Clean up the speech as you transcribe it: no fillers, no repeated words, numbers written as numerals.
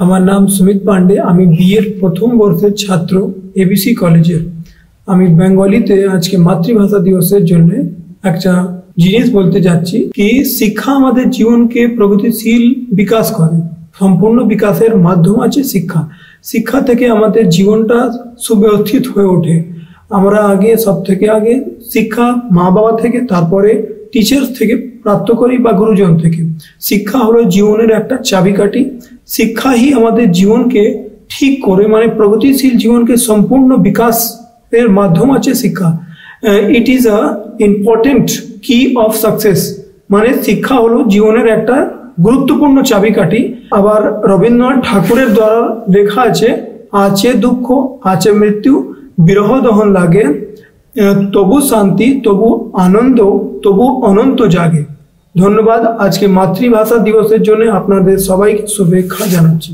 আমার নাম সুমিত পান্ডে। আমি বিএর প্রথম বর্ষের ছাত্র এবিসি কলেজের। আমি বেঙ্গলিতে আজকে মাতৃভাষা দিবসের জন্য একটা জিনিস বলতে যাচ্ছি কি শিক্ষা আমাদের জীবনকে প্রগতিশীল বিকাশ করে। সম্পূর্ণ বিকাশের মাধ্যম আছে শিক্ষা। শিক্ষা থেকে আমাদের জীবনটা সুব্যবস্থিত হয়ে ওঠে। আমরা আগে সব থেকে আগে শিক্ষা মা বাবা থেকে, তারপরে টিচার্স থেকে প্রাপ্ত করি বা গুরুজন থেকে। শিক্ষা হলো জীবনের একটা চাবিকাঠি। শিক্ষা ही আমাদের জীবনকে ঠিক করে, মানে প্রগতিশীল জীবনকে সম্পূর্ণ বিকাশের মাধ্যম আছে শিক্ষা। ইট ইজ আ ইম্পর্টেন্ট কি অফ সাকসেস। মানে শিক্ষা হলো জীবনের একটা গুরুত্বপূর্ণ চাবিকাঠি। আবার রবীন্দ্রনাথ ঠাকুরের দ্বারা লেখা আছে, আছে দুঃখ আছে মৃত্যু, বিরহ দহন লাগে, তবু শান্তি তবু আনন্দ তবু অনন্ত জাগে। ধন্যবাদ। আজকে মাতৃভাষা দিবসের জন্য আপনাদের সবাইকে শুভেচ্ছা জানাচ্ছি।